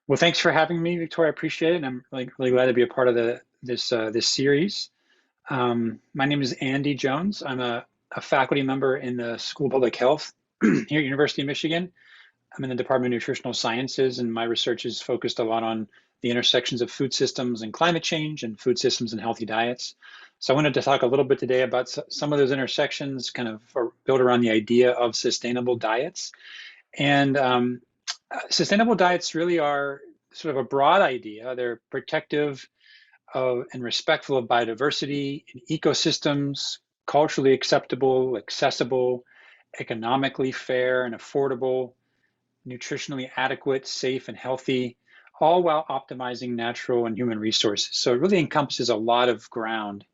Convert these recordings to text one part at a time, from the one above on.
Well, thanks for having me, Victoria. I appreciate it. And I'm really glad to be a part of this series. My name is Andy Jones. I'm a faculty member in the School of Public Health here at University of Michigan. I'm in the Department of Nutritional Sciences, and my research is focused a lot on the intersections of food systems and climate change and food systems and healthy diets. So I wanted to talk a little bit today about some of those intersections, kind of built around the idea of sustainable diets. And sustainable diets really are sort of a broad idea. They're protective of and respectful of biodiversity and ecosystems, culturally acceptable, accessible, economically fair and affordable, nutritionally adequate, safe and healthy, all while optimizing natural and human resources. So it really encompasses a lot of ground.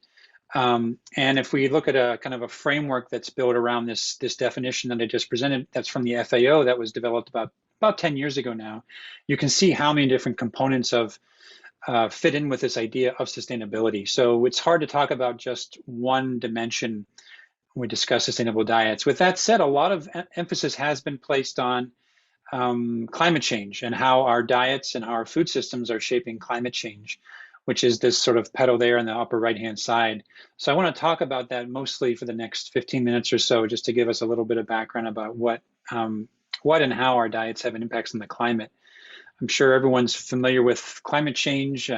And if we look at a kind of a framework that's built around this definition that I just presented, that's from the FAO, that was developed about 10 years ago now, you can see how many different components of fit in with this idea of sustainability. So it's hard to talk about just one dimension when we discuss sustainable diets. With that said, a lot of emphasis has been placed on climate change and how our diets and our food systems are shaping climate change, which is this sort of pedal there on the upper right-hand side. So I want to talk about that mostly for the next 15 minutes or so, just to give us a little bit of background about what and how our diets have an impact on the climate. I'm sure everyone's familiar with climate change.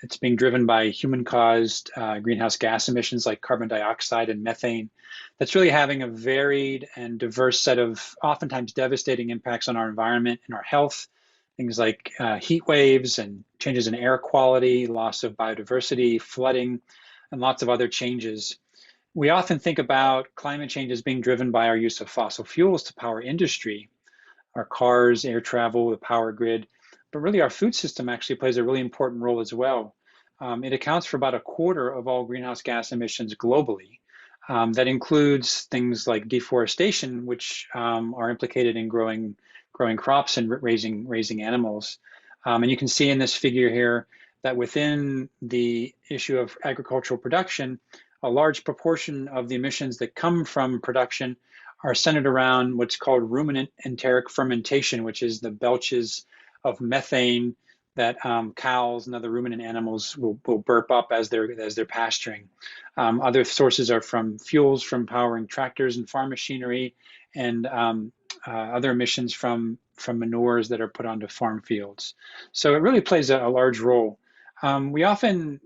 It's being driven by human-caused greenhouse gas emissions like carbon dioxide and methane. That's really having a varied and diverse set of oftentimes devastating impacts on our environment and our health. Things like heat waves and changes in air quality, loss of biodiversity, flooding, and lots of other changes. We often think about climate change as being driven by our use of fossil fuels to power industry, our cars, air travel, the power grid. But really, our food system actually plays a really important role as well. It accounts for about a quarter of all greenhouse gas emissions globally. That includes things like deforestation, which are implicated in growing crops and raising animals. And you can see in this figure here that within the issue of agricultural production, a large proportion of the emissions that come from production are centered around what's called ruminant enteric fermentation, which is the belches of methane that cows and other ruminant animals will burp up as they're pasturing. Other sources are from fuels from powering tractors and farm machinery, and other emissions from manures that are put onto farm fields. So it really plays a large role. We often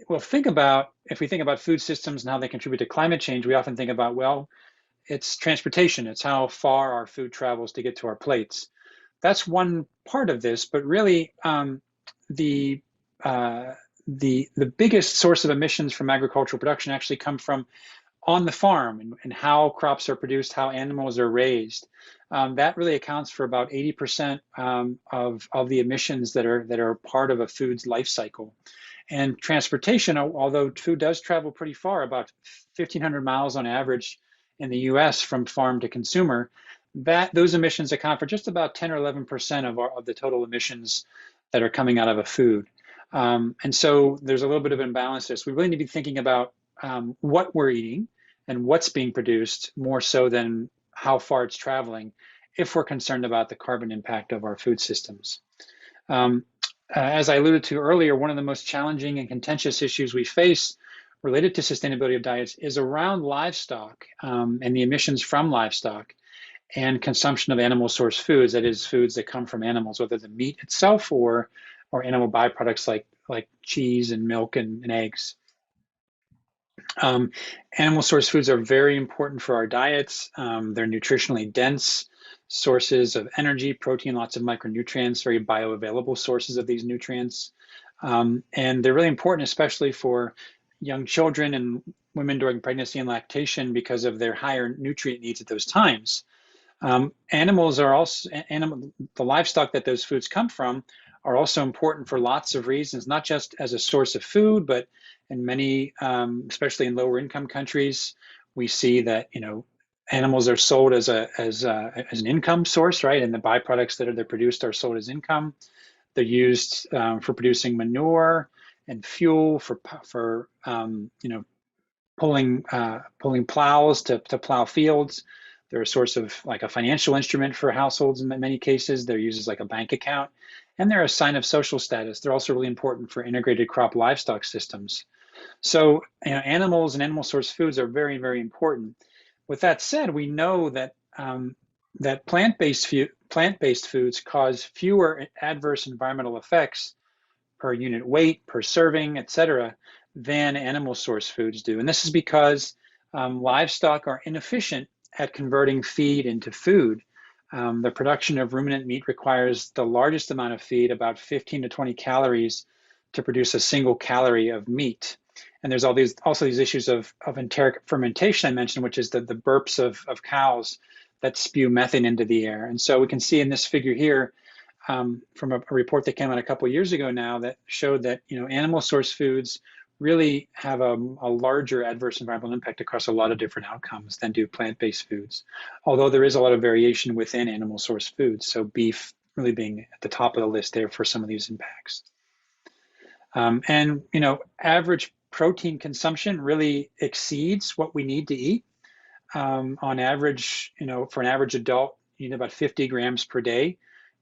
will think about, if we think about food systems and how they contribute to climate change, we often think about, well, it's transportation. It's how far our food travels to get to our plates. That's one part of this, but really the biggest source of emissions from agricultural production actually come from on the farm and how crops are produced, how animals are raised. That really accounts for about 80% of the emissions that are part of a food's life cycle. And transportation, although food does travel pretty far, about 1,500 miles on average in the US from farm to consumer, those emissions account for just about 10 or 11% of the total emissions that are coming out of a food. And so there's a little bit of imbalance there. So we really need to be thinking about what we're eating and what's being produced more so than how far it's traveling if we're concerned about the carbon impact of our food systems. As I alluded to earlier, one of the most challenging and contentious issues we face related to sustainability of diets is around livestock and the emissions from livestock and consumption of animal source foods, that is, foods that come from animals, whether the meat itself or animal byproducts like cheese and milk and eggs. Animal source foods are very important for our diets. They're nutritionally dense sources of energy, protein, lots of micronutrients, very bioavailable sources of these nutrients. And they're really important, especially for young children and women during pregnancy and lactation because of their higher nutrient needs at those times. Animals are also, the livestock that those foods come from are also important for lots of reasons, not just as a source of food, but in many, especially in lower income countries, we see that, animals are sold as an income source, right? And the byproducts that are produced are sold as income. They're used for producing manure and fuel for pulling plows to plow fields. They're a source of like a financial instrument for households in many cases. They're used as like a bank account, and they're a sign of social status. They're also really important for integrated crop livestock systems. So, animals and animal source foods are very, very important. With that said, we know that that plant-based foods cause fewer adverse environmental effects per unit weight, per serving, et cetera, than animal source foods do. And this is because livestock are inefficient at converting feed into food. The production of ruminant meat requires the largest amount of feed, about 15 to 20 calories, to produce a single calorie of meat. And there's also these issues of enteric fermentation I mentioned, which is the burps of cows that spew methane into the air. And so we can see in this figure here, from a report that came out a couple of years ago now, that showed that animal source foods really have a larger adverse environmental impact across a lot of different outcomes than do plant-based foods. Although there is a lot of variation within animal source foods, so beef really being at the top of the list there for some of these impacts. And average protein consumption really exceeds what we need to eat. On average, for an average adult, you need about 50 grams per day,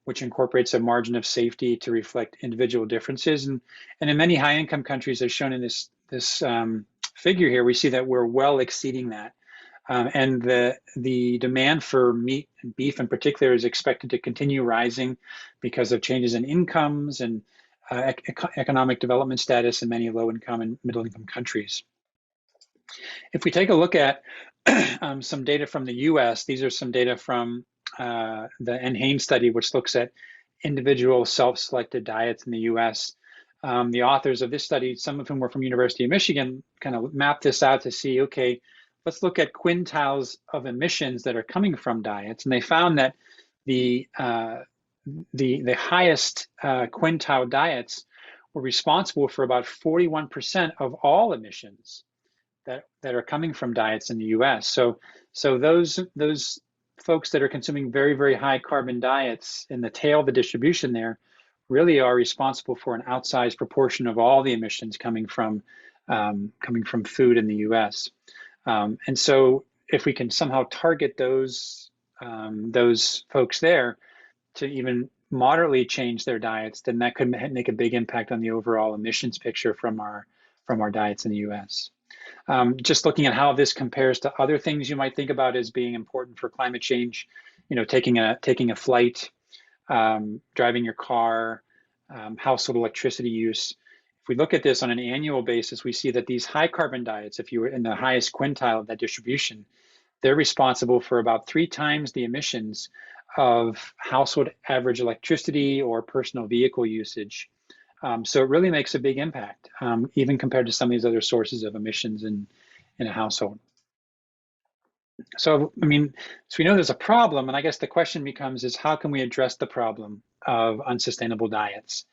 which incorporates a margin of safety to reflect individual differences. And in many high-income countries, as shown in this figure here, we see that we're well exceeding that. And the demand for meat and beef in particular is expected to continue rising because of changes in incomes and economic development status in many low-income and middle-income countries. If we take a look at some data from the US, these are some data from the NHANES study, which looks at individual self-selected diets in the US. The authors of this study, some of whom were from University of Michigan, kind of mapped this out to see, okay, let's look at quintiles of emissions that are coming from diets. And they found that the highest quintile diets were responsible for about 41% of all emissions that are coming from diets in the US. So those folks that are consuming very, very high carbon diets in the tail of the distribution there really are responsible for an outsized proportion of all the emissions coming from food in the US. And so if we can somehow target those folks there to even moderately change their diets, then that could make a big impact on the overall emissions picture from our diets in the US. Just looking at how this compares to other things you might think about as being important for climate change, taking a flight, driving your car, household electricity use. If we look at this on an annual basis, we see that these high carbon diets, if you were in the highest quintile of that distribution, they're responsible for about 3 times the emissions of household average electricity or personal vehicle usage. So it really makes a big impact, even compared to some of these other sources of emissions in a household. So, so we know there's a problem, and I guess the question becomes is how can we address the problem of unsustainable diets?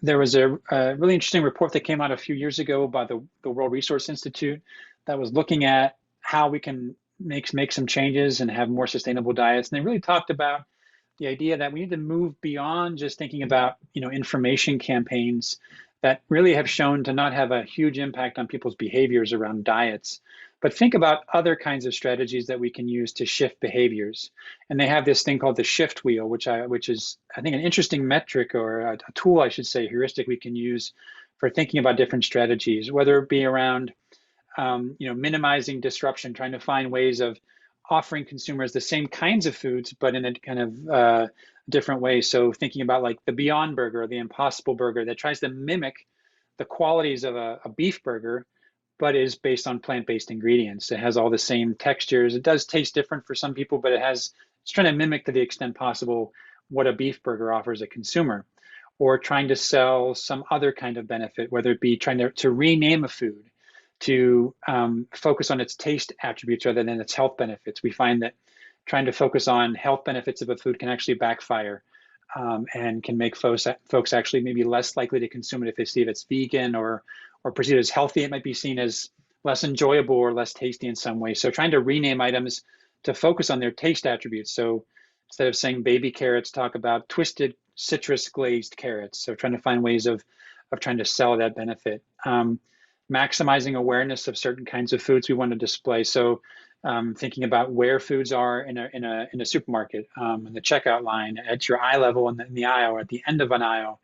There was a really interesting report that came out a few years ago by the World Resource Institute that was looking at how we can make some changes and have more sustainable diets. And they really talked about the idea that we need to move beyond just thinking about, information campaigns that really have shown to not have a huge impact on people's behaviors around diets, but think about other kinds of strategies that we can use to shift behaviors. And they have this thing called the shift wheel, which is, I think, an interesting metric or a tool, I should say, heuristic we can use for thinking about different strategies, whether it be around, minimizing disruption, trying to find ways of offering consumers the same kinds of foods, but in a kind of different way. So thinking about like the Beyond Burger or the Impossible Burger that tries to mimic the qualities of a beef burger, but is based on plant-based ingredients. It has all the same textures. It does taste different for some people, but it's trying to mimic to the extent possible what a beef burger offers a consumer, or trying to sell some other kind of benefit, whether it be trying to rename a food, to focus on its taste attributes rather than its health benefits. We find that trying to focus on health benefits of a food can actually backfire and can make folks actually maybe less likely to consume it if they see if it's vegan or perceived as healthy. It might be seen as less enjoyable or less tasty in some way. So trying to rename items to focus on their taste attributes. So instead of saying baby carrots, talk about twisted citrus glazed carrots. So trying to find ways of trying to sell that benefit. Maximizing awareness of certain kinds of foods we want to display. So thinking about where foods are in a supermarket, in the checkout line, at your eye level in the aisle, or at the end of an aisle,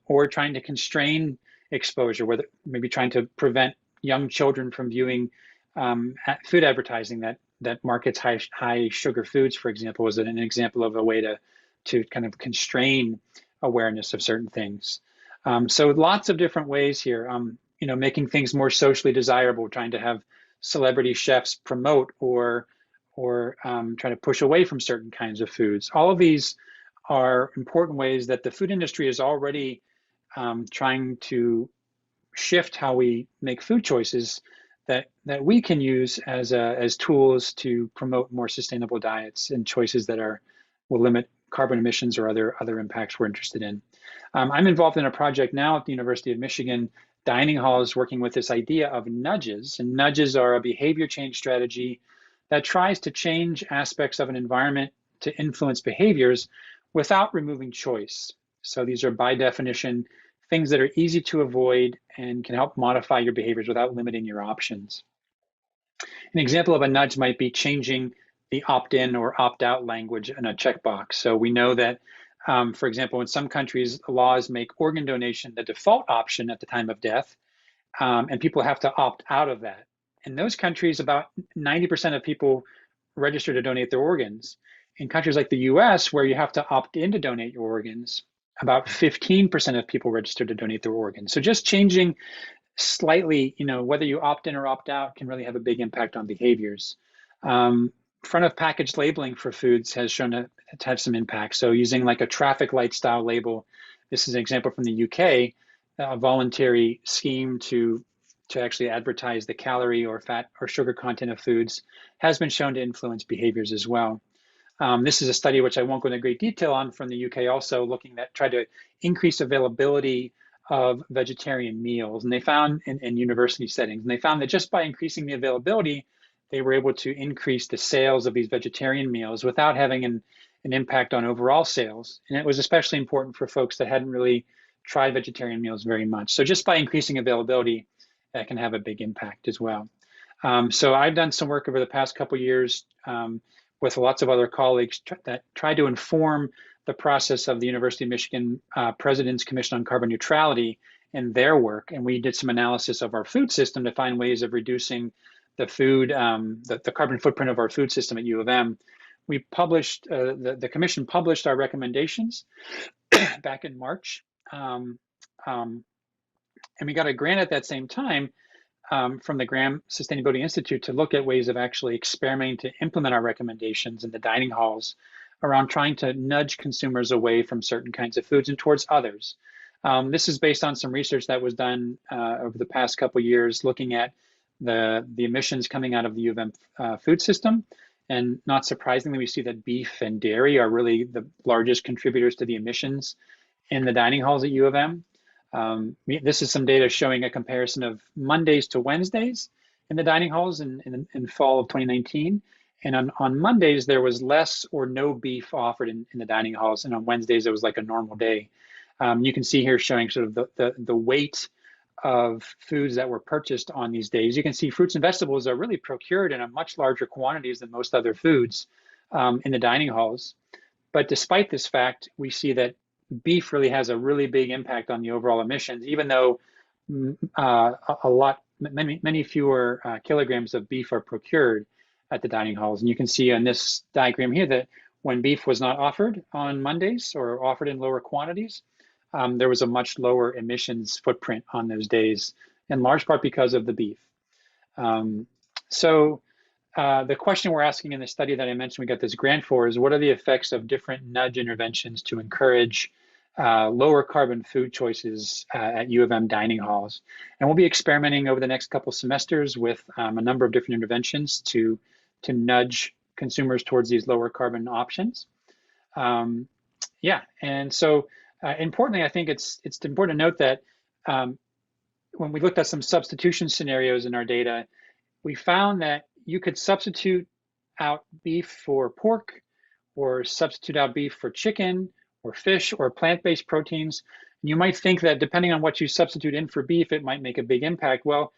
or trying to constrain exposure, whether maybe trying to prevent young children from viewing food advertising that markets high sugar foods, for example, is an example of a way to kind of constrain awareness of certain things. So lots of different ways here. Making things more socially desirable, trying to have celebrity chefs promote or try to push away from certain kinds of foods. All of these are important ways that the food industry is already trying to shift how we make food choices that we can use as tools to promote more sustainable diets and choices that will limit carbon emissions or other impacts we're interested in. I'm involved in a project now at the University of Michigan dining halls working with this idea of nudges. And nudges are a behavior change strategy that tries to change aspects of an environment to influence behaviors without removing choice. So these are by definition things that are easy to avoid and can help modify your behaviors without limiting your options. An example of a nudge might be changing the opt-in or opt-out language in a checkbox. So we know that, for example, in some countries, laws make organ donation the default option at the time of death, and people have to opt out of that. In those countries, about 90% of people register to donate their organs. In countries like the US, where you have to opt in to donate your organs, about 15% of people register to donate their organs. So just changing slightly, whether you opt in or opt out can really have a big impact on behaviors. Front of package labeling for foods has shown to have some impact. So using like a traffic light style label, this is an example from the UK, a voluntary scheme to actually advertise the calorie or fat or sugar content of foods has been shown to influence behaviors as well. This is a study which I won't go into great detail on from the UK, also looking at try to increase availability of vegetarian meals. And they found in university settings, and they found that just by increasing the availability, they were able to increase the sales of these vegetarian meals without having an impact on overall sales. And it was especially important for folks that hadn't really tried vegetarian meals very much. So just by increasing availability, that can have a big impact as well. So I've done some work over the past couple of years with lots of other colleagues that try to inform the process of the University of Michigan President's Commission on Carbon Neutrality and their work. And we did some analysis of our food system to find ways of reducing the carbon footprint of our food system at U of M. We published, the commission published our recommendations back in March. And we got a grant at that same time from the Graham Sustainability Institute to look at ways of actually experimenting to implement our recommendations in the dining halls around trying to nudge consumers away from certain kinds of foods and towards others. This is based on some research that was done over the past couple of years looking at the emissions coming out of the U of M food system. And not surprisingly, we see that beef and dairy are really the largest contributors to the emissions in the dining halls at U of M. This is some data showing a comparison of Mondays to Wednesdays in the dining halls in fall of 2019. And on Mondays, there was less or no beef offered in the dining halls. And on Wednesdays, it was like a normal day. You can see here showing sort of the weight of foods that were purchased on these days. You can see fruits and vegetables are really procured in a much larger quantities than most other foods in the dining halls. But despite this fact, we see that beef really has a really big impact on the overall emissions, even though many fewer kilograms of beef are procured at the dining halls. And you can see on this diagram here that when beef was not offered on Mondays or offered in lower quantities, there was a much lower emissions footprint on those days, in large part because of the beef. So the question we're asking in the study that I mentioned we got this grant for is, what are the effects of different nudge interventions to encourage lower carbon food choices at U of M dining halls? And we'll be experimenting over the next couple semesters with a number of different interventions to nudge consumers towards these lower carbon options. And so importantly, I think it's important to note that when we looked at some substitution scenarios in our data, we found that you could substitute out beef for pork, or substitute out beef for chicken or fish or plant-based proteins. And you might think that depending on what you substitute in for beef, it might make a big impact. Well,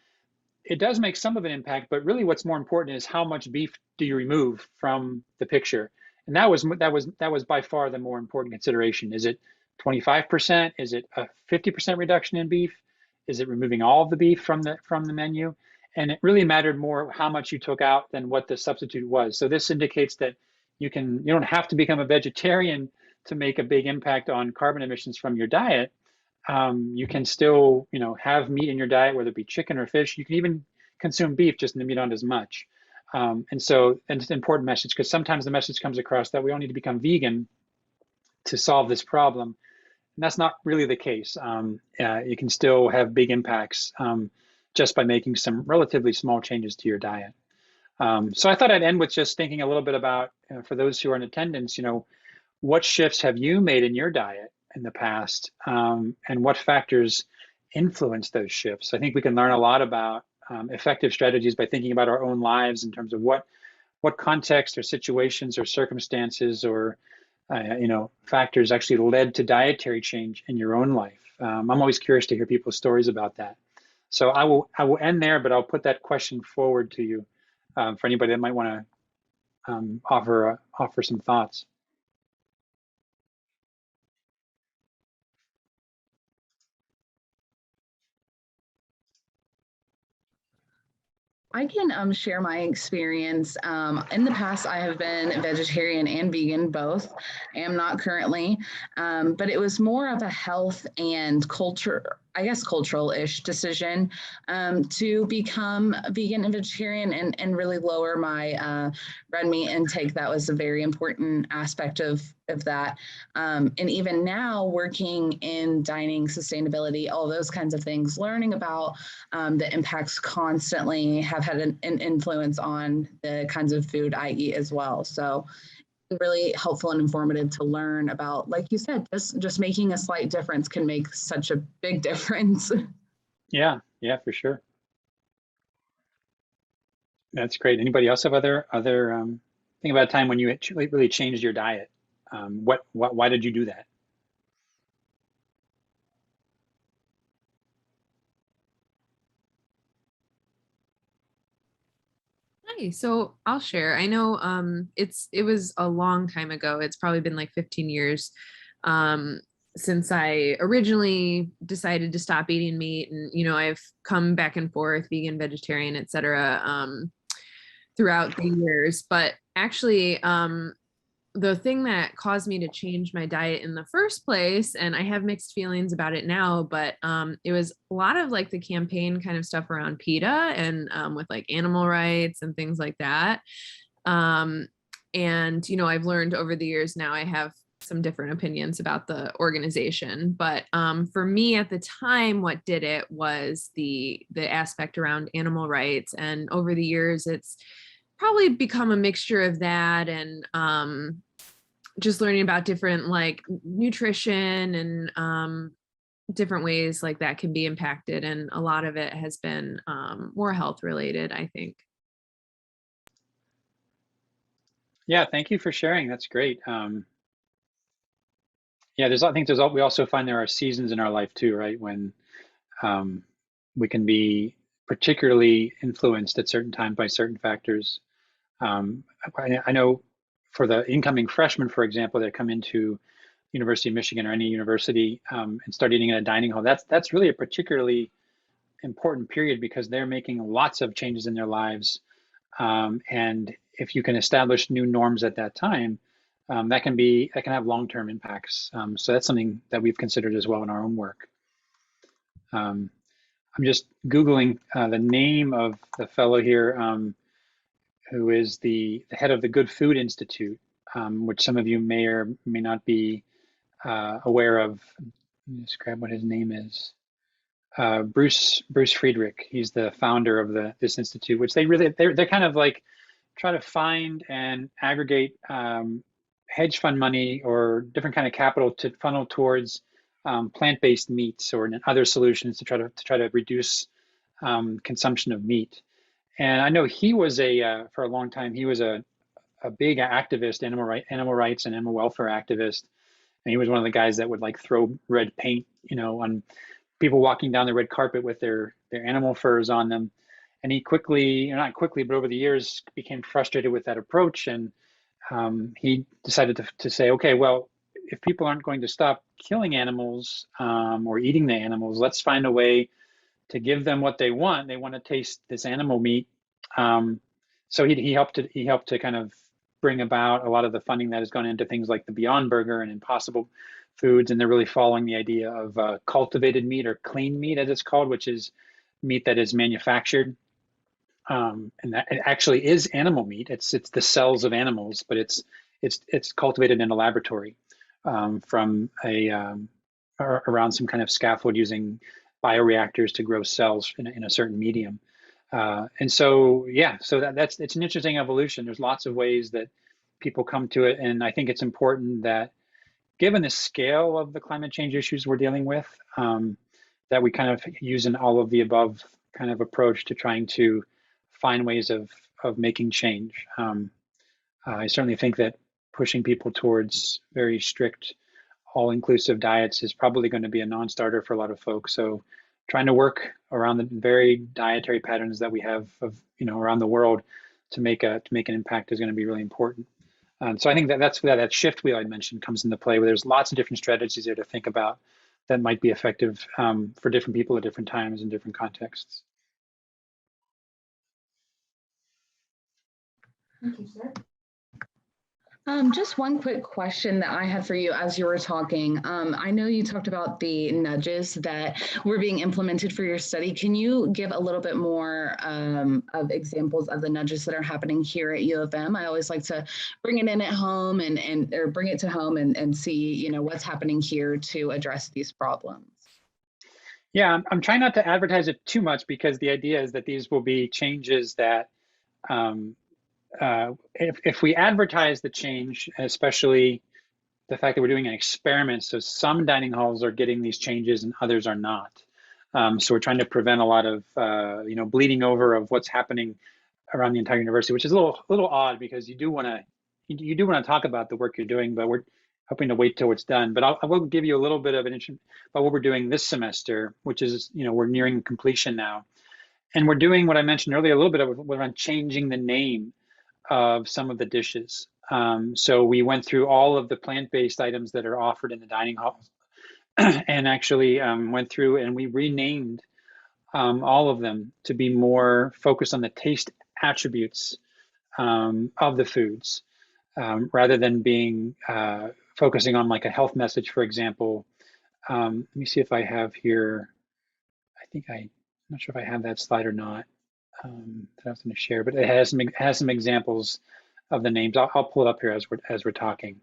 it does make some of an impact, but really what's more important is how much beef do you remove from the picture? And that was by far the more important consideration. Is it 25%? Is it a 50% reduction in beef? Is it removing all of the beef from the menu? And it really mattered more how much you took out than what the substitute was. So this indicates that you don't have to become a vegetarian to make a big impact on carbon emissions from your diet. You can still, have meat in your diet, whether it be chicken or fish. You can even consume beef, just maybe not as much. And it's an important message, because sometimes the message comes across that we all need to become vegan to solve this problem. And that's not really the case. You can still have big impacts just by making some relatively small changes to your diet. So I thought I'd end with just thinking a little bit about, for those who are in attendance, what shifts have you made in your diet in the past, and what factors influence those shifts? I think we can learn a lot about effective strategies by thinking about our own lives in terms of what context or situations or circumstances or factors actually led to dietary change in your own life. I'm always curious to hear people's stories about that. So I will end there, but I'll put that question forward to you for anybody that might want to offer some thoughts. I can share my experience. In the past, I have been vegetarian and vegan, both. I am not currently, but it was more of a health and culture, I guess cultural-ish decision to become vegan and vegetarian and really lower my red meat intake. That was a very important aspect of that. And even now, working in dining, sustainability, all those kinds of things, learning about the impacts constantly have had an influence on the kinds of food I eat as well. So really helpful and informative to learn about, like you said, just making a slight difference can make such a big difference. Yeah, for sure. That's great. Anybody else have other think about a time when you actually really changed your diet? Why did you do that? Hi, so I'll share. I know it was a long time ago. It's probably been like 15 years since I originally decided to stop eating meat, and I've come back and forth, vegan, vegetarian, etc. Throughout the years. But actually, the thing that caused me to change my diet in the first place, and I have mixed feelings about it now, but it was a lot of like the campaign kind of stuff around PETA and with like animal rights and things like that. And I've learned over the years now I have some different opinions about the organization, but for me at the time, what did it was the aspect around animal rights, and over the years it's probably become a mixture of that and just learning about different like nutrition and different ways like that can be impacted, and a lot of it has been more health related, I think. Yeah, thank you for sharing. That's great. Yeah, we also find there are seasons in our life too, right? When we can be particularly influenced at certain times by certain factors. I know for the incoming freshmen, for example, that come into University of Michigan or any university and start eating in a dining hall, that's really a particularly important period because they're making lots of changes in their lives. And if you can establish new norms at that time, that can have long-term impacts. So that's something that we've considered as well in our own work. I'm just Googling the name of the fellow here who is the head of the Good Food Institute, which some of you may or may not be aware of. Let me just grab what his name is. Bruce Friedrich. He's the founder of this institute, which they're kind of like try to find and aggregate hedge fund money or different kind of capital to funnel towards plant-based meats or other solutions to try to reduce consumption of meat. And I know he was for a long time he was a big activist, animal rights and animal welfare activist, and he was one of the guys that would like throw red paint, on people walking down the red carpet with their animal furs on them. And he quickly, not quickly, but over the years became frustrated with that approach. And he decided to say, okay, well, if people aren't going to stop killing animals or eating the animals, let's find a way to give them what they want. They want to taste this animal meat. So he helped to kind of bring about a lot of the funding that has gone into things like the Beyond Burger and Impossible Foods, and they're really following the idea of cultivated meat, or clean meat as it's called, which is meat that is manufactured. And that it actually is animal meat. It's the cells of animals, but it's cultivated in a laboratory from around some kind of scaffold using bioreactors to grow cells in a certain medium. And so, yeah, so it's an interesting evolution. There's lots of ways that people come to it. And I think it's important that, given the scale of the climate change issues we're dealing with, that we kind of use an all of the above kind of approach to trying to find ways of making change. I certainly think that pushing people towards very strict, all-inclusive diets is probably going to be a non-starter for a lot of folks. So trying to work around the varied dietary patterns that we have around the world to make an impact is going to be really important. So I think that's where that shift wheel I mentioned comes into play, where there's lots of different strategies there to think about that might be effective for different people at different times in different contexts. Thank you, sir. Just one quick question that I had for you as you were talking. I know you talked about the nudges that were being implemented for your study. Can you give a little bit more of examples of the nudges that are happening here at U of M? I always like to bring it in at home or bring it to home and see, what's happening here to address these problems. Yeah, I'm trying not to advertise it too much, because the idea is that these will be changes that if we advertise the change, especially the fact that we're doing an experiment, so some dining halls are getting these changes and others are not. So we're trying to prevent a lot of bleeding over of what's happening around the entire university, which is a little odd, because you do want to talk about the work you're doing, but we're hoping to wait till it's done. But I will give you a little bit of an introduction about what we're doing this semester, which is we're nearing completion now, and we're doing what I mentioned earlier, a little bit of around changing the name of some of the dishes. So we went through all of the plant-based items that are offered in the dining halls and actually went through and we renamed all of them to be more focused on the taste attributes of the foods, rather than being focusing on like a health message, for example. Let me see if I have here, I'm not sure if I have that slide or not. That I was going to share, but it has some examples of the names. I'll pull it up here as we're talking.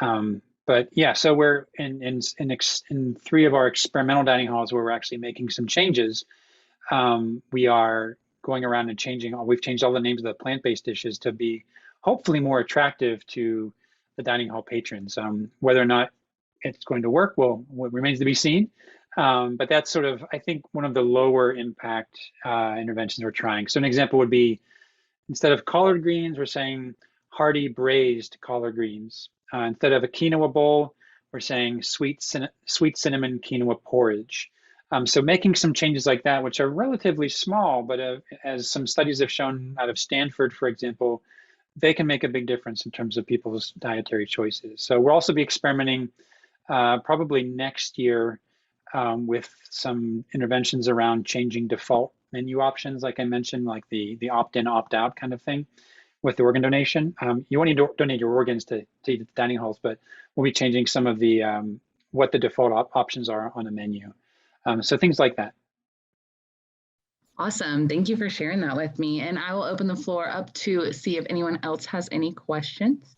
But yeah, so we're in 3 of our experimental dining halls where we're actually making some changes. We are going around and we've changed all the names of the plant-based dishes to be hopefully more attractive to the dining hall patrons. Whether or not it's going to work, remains to be seen. But that's sort of, I think, one of the lower impact interventions we're trying. So an example would be, instead of collard greens, we're saying hearty braised collard greens. Instead of a quinoa bowl, we're saying sweet cinnamon quinoa porridge. So making some changes like that, which are relatively small, but as some studies have shown out of Stanford, for example, they can make a big difference in terms of people's dietary choices. So we'll also be experimenting probably next year with some interventions around changing default menu options, like I mentioned, like the opt-in, opt-out kind of thing with the organ donation. You won't need to donate your organs to the dining halls, but we'll be changing some of the what the default options are on the menu. So things like that. Awesome. Thank you for sharing that with me. And I will open the floor up to see if anyone else has any questions.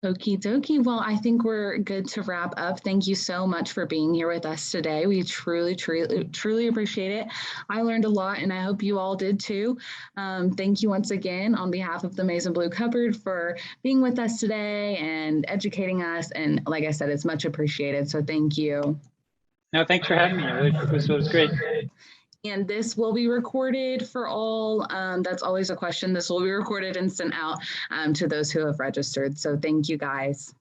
Okie dokie. Well, I think we're good to wrap up. Thank you so much for being here with us today. We truly, truly, truly appreciate it. I learned a lot and I hope you all did too. Thank you once again on behalf of the Maize and Blue Cupboard for being with us today and educating us. And like I said, it's much appreciated. So thank you. No, thanks for having me. It was great. And this will be recorded for all. That's always a question. This will be recorded and sent out to those who have registered. So thank you guys.